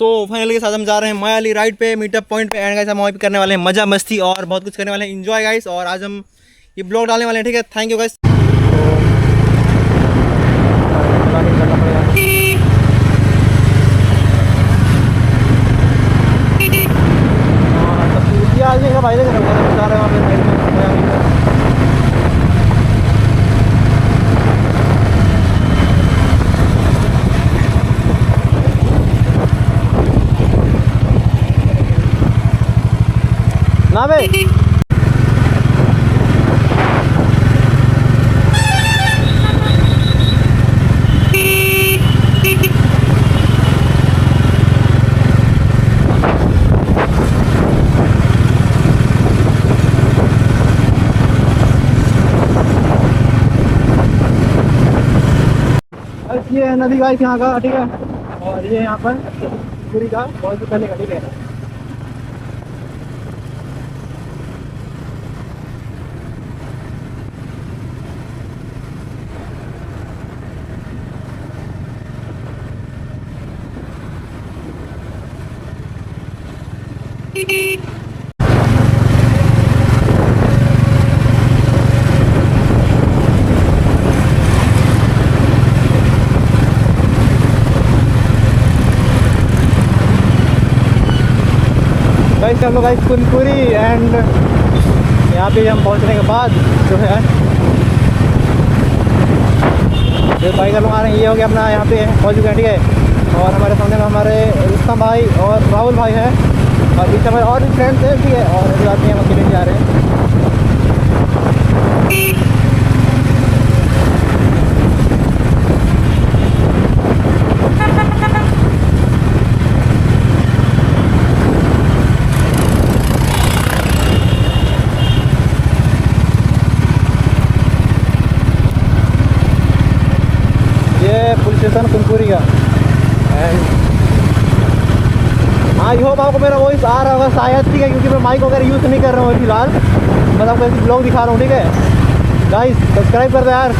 So finally के साथ हम जा रहे हैं मायाली राइड पे, मीटअप पॉइंट पे। एंड गाइस हम वहाँ पे करने वाले हैं मजा मस्ती और बहुत कुछ करने वाले हैं, एंजॉय गाइस। और आज हम ये ब्लॉग डालने वाले हैं, ठीक है। Thank you guys. भाई जा रहे हैं वहाँ पे। ना बे ये है नदी गाइस यहाँ का, ठीक है। और ये यहाँ पर पूरी का बहुत पहले का, ठीक है। गाइस हम लोग गाइस कुनकुरी एंड यहाँ पे हम पहुँचने के बाद जो है जो बाइक लोग आ रहे हैं, ये हो गया अपना यहाँ पे पहुँच चुके हैं, ठीक है। और हमारे सामने में हमारे रुस्तम भाई और राहुल भाई है, और बीच हमारे और भी फ्रेंड्स हैं, ठीक है। और अभी आदमी हम अकेले जा रहे हैं। पुलिस स्टेशन कुनकुरी का। एंड आई होप आपको मेरा वॉइस आ रहा होगा शायद, ठीक है, क्योंकि मैं माइक वगैरह यूज़ नहीं कर रहा हूँ फिलहाल। मैं आपको ऐसे ब्लॉग दिखा रहा हूँ, ठीक है। गाइस सब्सक्राइब कर दो यार।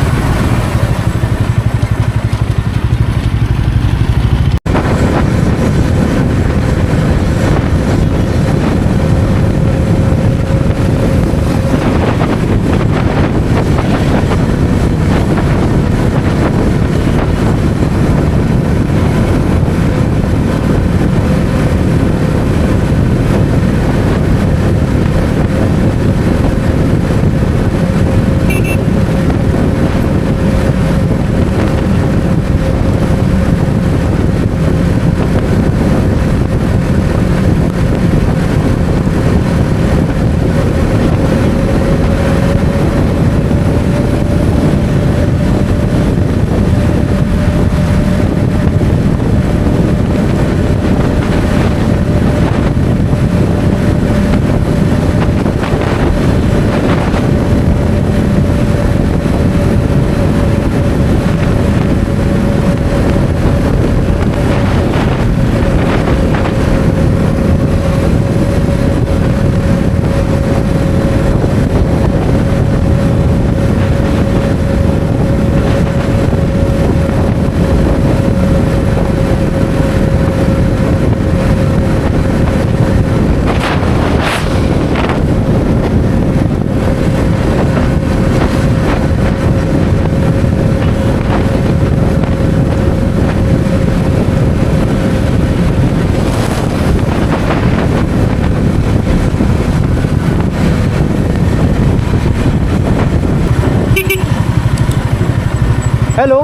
हेलो,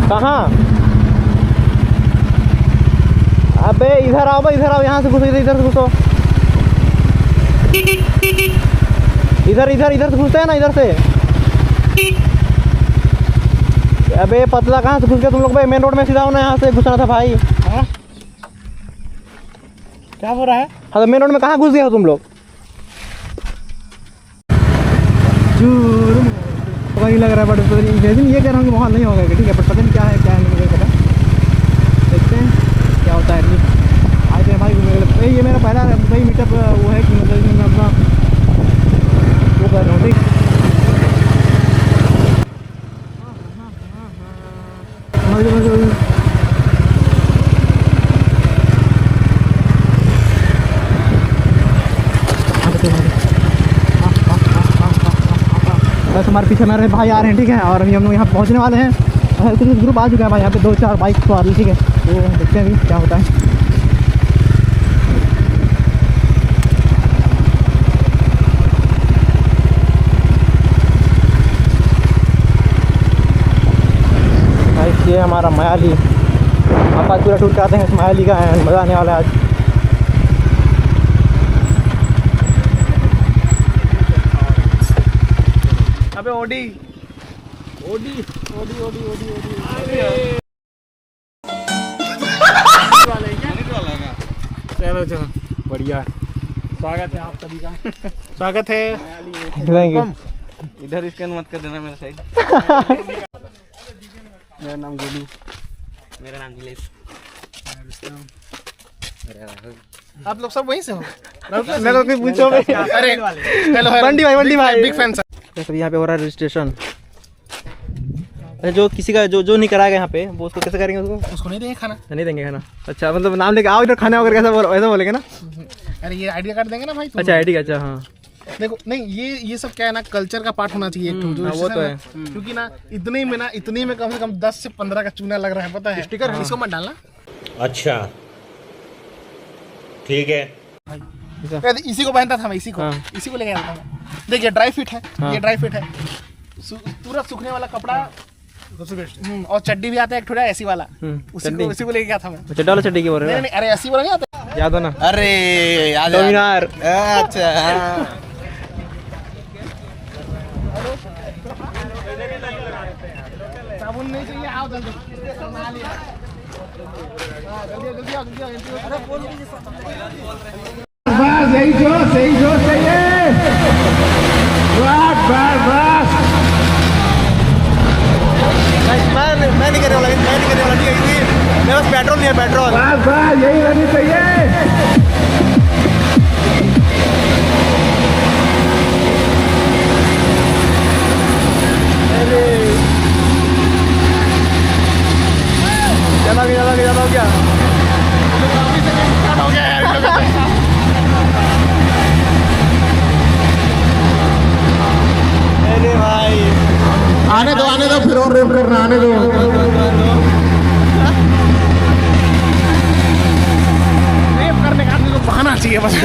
कहाँ? अबे इधर आओ भाई, इधर आओ, यहाँ से घुसो, इधर से घुसो। इधर इधर इधर से घुसते हैं ना, इधर से। अबे पतला कहाँ से घुस गया तुम लोग भाई? मेन रोड में सीधा होना, यहाँ से घुसना था भाई। हाँ क्या हो रहा है? हाँ तो मेन रोड में कहाँ घुस गए हो तुम लोग? पता नहीं लग रहा है, बट पता नहीं, ये कह रहा हूँ कि वहाँ नहीं होगा, ठीक है। बट पता नहीं क्या है, क्या है मुझे पता। देखते हैं क्या होता है। आज भाई ये मेरा पहला भाई मीटअप वो है कि मतलब मैं अपना वो कर रहा हूँ, ठीक। हाँ हमारे पीछे मेरे भाई आ रहे हैं, ठीक है। और अभी हम लोग यहाँ पहुँचने वाले हैं। और कुछ ग्रुप आ चुका है भाई, यहाँ पे 2-4 बाइक तो आ रही, ठीक है। तो देखते हैं अभी क्या होता है। भाई ये हमारा मायाली, आप आज पूरा टूर कराते हैं इस मायाली का, मज़ा आने वाला है आज। अबे ओडी ओडी ओडी ओडी ओडी ओडी चलो चलो बढ़िया, स्वागत है आप सभी का। स्वागत है। इधर स्कैन मत कर देना मेरा साइड। मेरा नाम गोलू। मेरा नाम नीलेश। आप लोग सब वहीं से हो? मेरे को पूछो। अरे हेलो बंडी भाई बिग फैन सर। सर यहाँ पे हो रहा है रजिस्ट्रेशन। जो किसी का जो नहीं कराएगा यहाँ पे, वो उसको कैसे करेंगे? उसको नहीं देंगे खाना। नहीं देंगे खाना? अच्छा, मतलब नाम लेके आओ इधर खाने वगैरह कैसा ऐसा बोलेंगे ना? अरे ये आइडिया कार्ड देंगे ना भाई। अच्छा आईडी का, अच्छा हाँ। देखो नहीं, ये सब क्या है ना, कल्चर का पार्ट होना चाहिए एक तो, जो वो तो है। क्योंकि ना इतने में कम से कम 10 से 15 का चूना लग रहा है, पता है? स्टिकर इसको मत डालना। अच्छा ठीक है। इसी को पहनता था मैं, इसी को लेके आता था। देखिए ड्राई फिट है, ये ड्राई फिट है, पूरा सूखने वाला कपड़ा सबसे बेस्ट। और चड्डी भी आता है एक थोड़ा ऐसी वाला, उसी को लेके गया था मैं। चड्डा वाला चड्डी की बोल रहे हो? नहीं, अरे ऐसी वाला नहीं आता, याद हो ना? अरे याद है। डोमिनार। अच्छा साबुन नहीं चाहिए, आओ जल्दी जल्दी आओ। बस यही जो चाहिए। बस मैं नहीं करने वाला, ठीक है। मेरे पास पेट्रोल नहीं है, पेट्रोल। बस यही रहनी चाहिए। ज़्यादा हो गया। अरे भाई आने दो फिर और रेप करना, आने दो। रेप करने का आदमी को बहाना चाहिए बस।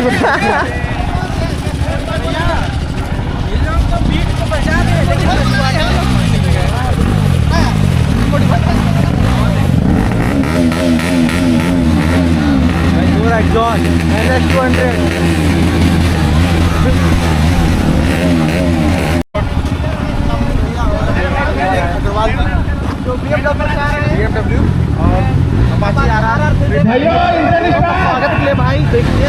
पूरा एग्जॉस्ट NS200। BMW और अपाची RR। स्वागत के लिए भाई देखिए।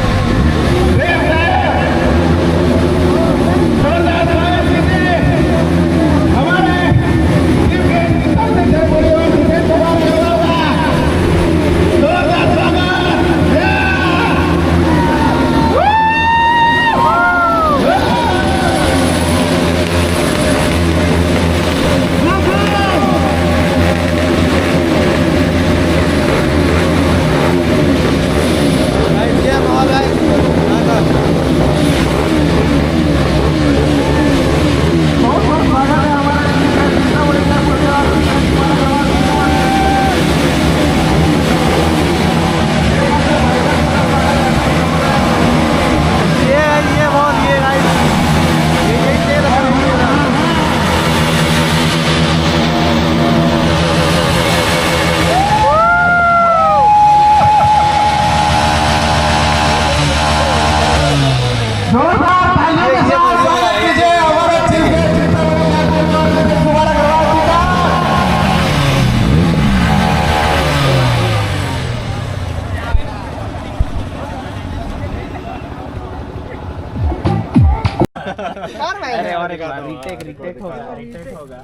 अरे और एक बार रिटेक होगा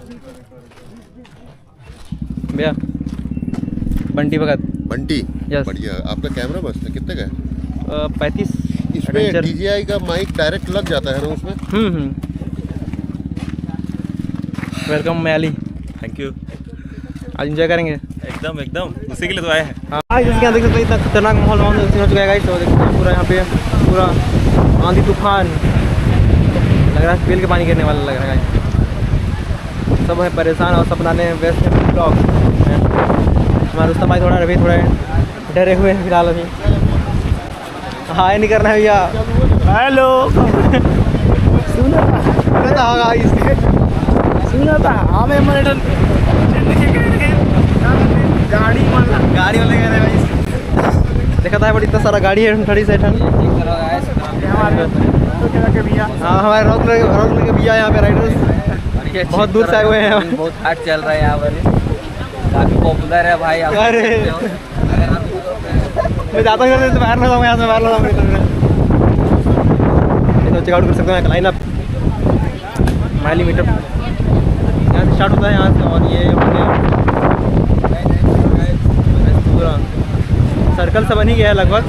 भैया। बंटी भगत। बंटी Yes. बढ़िया। आपका कैमरा मस्त है, कितने का है? 35 इसमें Adventure। DJI का माइक डायरेक्ट लग जाता है ना उसमें? Welcome Maili. Thank you. आज एंजॉय करेंगे एकदम उसी के लिए तो आए हैं। हाँ, जैसे कि आप देख सकते हैं इतना खतरनाक माहौल हो चुका है गाइस। तो देखते हैं पूरा यहाँ पे पूरा आंधी तूफान लग रहा है, पेल के पानी गिरने वाला लग रहा है गाइस। सब है परेशान और सब बनाने व्यस्त है ब्लॉग। हमारे रुस्तम भाई थोड़ा डरे हुए हैं फिलहाल अभी। हाय नहीं करना है भैया। हेलो सुना होगा इसके सुना था हमें गाड़ी वाले कह रहे भाई देखा था बड़ी इतना सारा गाड़ी है ठंडी से ठंड। हाँ हमारे रोक लगे भैया यहाँ पे राइडर्स बहुत दूर से आए हुए हैं। बहुत हार्ड चल रहा है यहाँ पर, काफी पॉपुलर है भाई। अरे मैं जाता हूँ तो बाहर ना जाऊँ, यहाँ से बाहर ना जाऊँ। तो चेकआउट कर सकते हैं लाइन अप माइली मीटर यहाँ से स्टार्ट होता है यहाँ से, और ये पूरा सर्कल से बन ही गया है लगभग।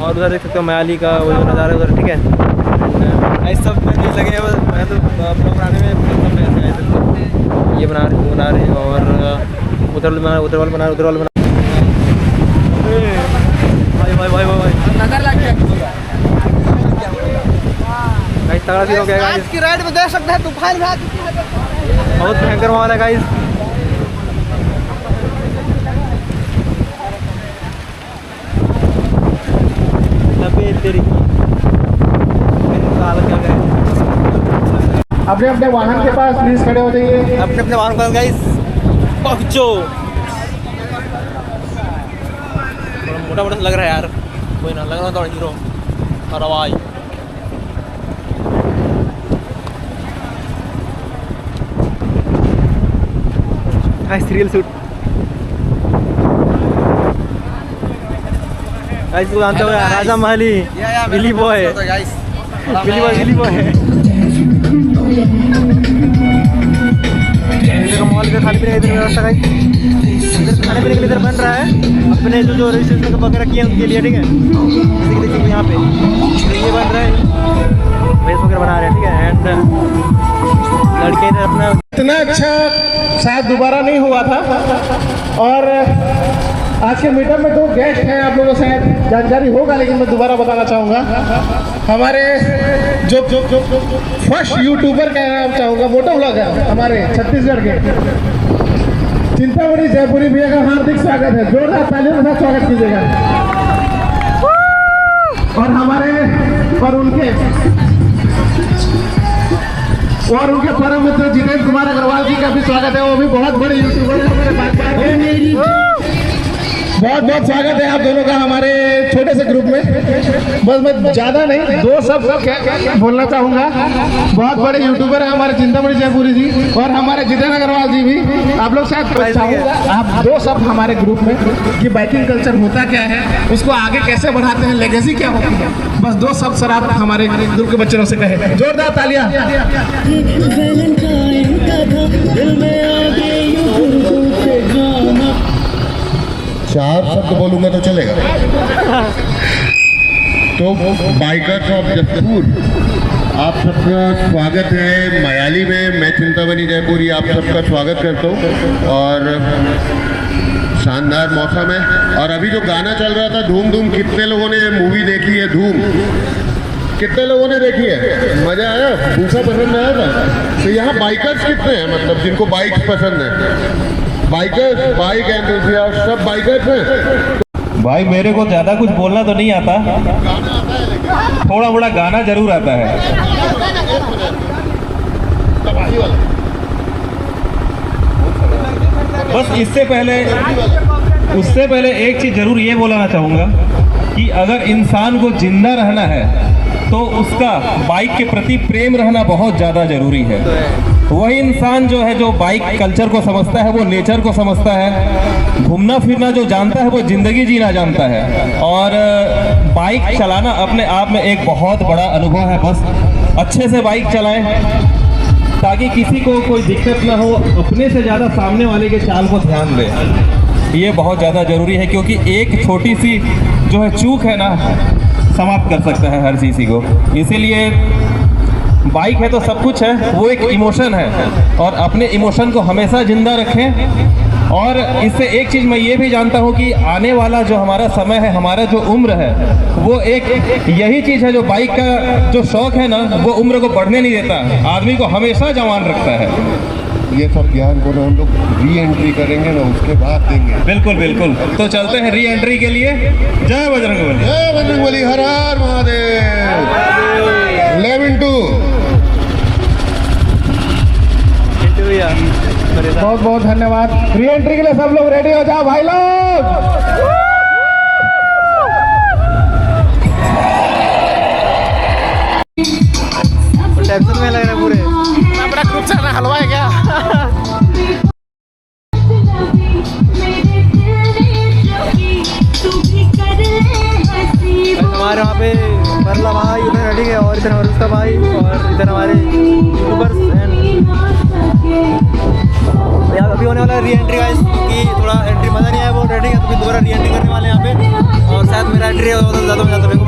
और उधर देख सकते हो मयाली का वो नज़ारा उधर, ठीक है। ऐसे सब नहीं लगे हैं, मैं तो ब्लॉग बनाने में सब ऐसे ये बना रहे हैं और उधर वाले बना भाई नजर लग गया। गाइस तगड़ा सीन हो गया गाइस। आज की राइड में देख सकते हैं तूफान रात बहुत भयंकर माहौल है गाइस। तेरी अपने अपने वाहन के पास प्लीज खड़े हो जाइए। अपने वाहन पर गाइस पहुंचो। मोटा लग रहा है यार, कोई ना लग रहा था हीरो और आवाज। सीरियल शूट गाइस को जानते हो राजा महली बिली बॉय मॉल पे खाने पीने की व्यवस्था गाइस खाने पीने के लिए इधर बन रहा है अपने जो रजिस्ट्रेशन वगैरह किए हैं उनके लिए, ठीक है। जैसे कि देखिए यहाँ पे ये बन रहा है वेस्ट वगैरह बना रहे हैं, ठीक है। एंड लड़के इधर अपना इतना अच्छा शायद दोबारा नहीं हुआ था। और आज के मीटअप में 2 गेस्ट हैं, आप लोगों को शायद जानकारी होगा लेकिन मैं दोबारा बताना चाहूँगा। हमारे जो फर्स्ट यूट्यूबर कहना चाहूँगा, मोटो ब्लॉगर हमारे छत्तीसगढ़ के चिंतामणि जयपुरी भैया का हार्दिक स्वागत है। जोरदार तालियों के साथ स्वागत कीजिएगा। और हमारे और उनके परम मित्र जितेंद्र कुमार अग्रवाल जी का भी स्वागत है। वो भी बहुत बड़े यूट्यूबर है हमारे पास। बहुत बहुत स्वागत है आप दोनों का हमारे छोटे से ग्रुप में। बस मैं ज़्यादा नहीं 2 शब्द बोलना चाहूँगा। बहुत बड़े यूट्यूबर है हमारे चिंतामणि जयपुरी जी और हमारे जितेंद्र अग्रवाल जी भी। आप लोग शायद चाहूँगा आप 2 शब्द हमारे ग्रुप में कि बाइकिंग कल्चर होता क्या है, उसको आगे कैसे बढ़ाते हैं, लेगेसी क्या होती है। बस 2 शब्द सर आप हमारे ग्रुप के बच्चों से कहें। जोरदार तालियां। 4 शब्द बोलूंगा तो चलेगा। तो बाइकर्स ऑफ जसपुर आप सबका स्वागत है मयाली में। मैं चिंतामणि जयपुरी आप सबका स्वागत करता हूँ। और शानदार मौसम है। और अभी जो गाना चल रहा था धूम धूम, कितने लोगों ने मूवी देखी है धूम? कितने लोगों ने देखी है? मजा आया? भूसा पसंद आया था? तो यहाँ बाइकर्स कितने हैं, मतलब जिनको बाइक्स पसंद है? बाइकर्स, बाइक एंथुसियास्ट सब बाइकर्स हैं। भाई मेरे को ज़्यादा कुछ बोलना तो नहीं आता, थोड़ा थोड़ा गाना जरूर आता है। बस उससे पहले एक चीज़ जरूर ये बोलना चाहूँगा कि अगर इंसान को जिंदा रहना है तो उसका बाइक के प्रति प्रेम रहना बहुत ज़्यादा ज़रूरी है। वही इंसान जो है जो बाइक कल्चर को समझता है, वो नेचर को समझता है, घूमना फिरना जो जानता है वो ज़िंदगी जीना जानता है। और बाइक चलाना अपने आप में एक बहुत बड़ा अनुभव है। बस अच्छे से बाइक चलाएं ताकि किसी को कोई दिक्कत ना हो, अपने से ज़्यादा सामने वाले के चाल को ध्यान दें। ये बहुत ज़्यादा ज़रूरी है क्योंकि एक छोटी सी जो है चूक है ना, समाप्त कर सकता है हर किसी को। इसीलिए बाइक है तो सब कुछ है, वो एक इमोशन है और अपने इमोशन को हमेशा जिंदा रखें। और इससे एक चीज़ मैं ये भी जानता हूँ कि आने वाला जो हमारा समय है, हमारा जो उम्र है, वो एक यही चीज़ है जो बाइक का जो शौक़ है ना, वो उम्र को बढ़ने नहीं देता, आदमी को हमेशा जवान रखता है। ये सब ज्ञान को ना हम लोग री एंट्री करेंगे ना, उसके बाद देंगे। बिल्कुल बिल्कुल। तो चलते हैं री एंट्री के लिए। जय बजरंगबली। जय बजरंगबली, हर हर महादेव। 11-2। भैया बहुत बहुत धन्यवाद। री एंट्री के लिए सब लोग रेडी हो जाओ भाई लोग। टेंशन में लग रहा है पूरे। बड़ा ग्रुप से हलवा है क्या? हमारे वहाँ पे परला भाई उधर रेडी है और इधर उसका भाई और इधर हमारे यूट्यूबर्स यहाँ अभी होने वाला है री एंट्री गाइस, क्योंकि थोड़ा एंट्री मज़ा नहीं आया वो रेडी है, तो फिर दोबारा री एंट्री करने वाले हैं यहाँ पे। और शायद मेरा एंट्री है ज़्यादा मेरे को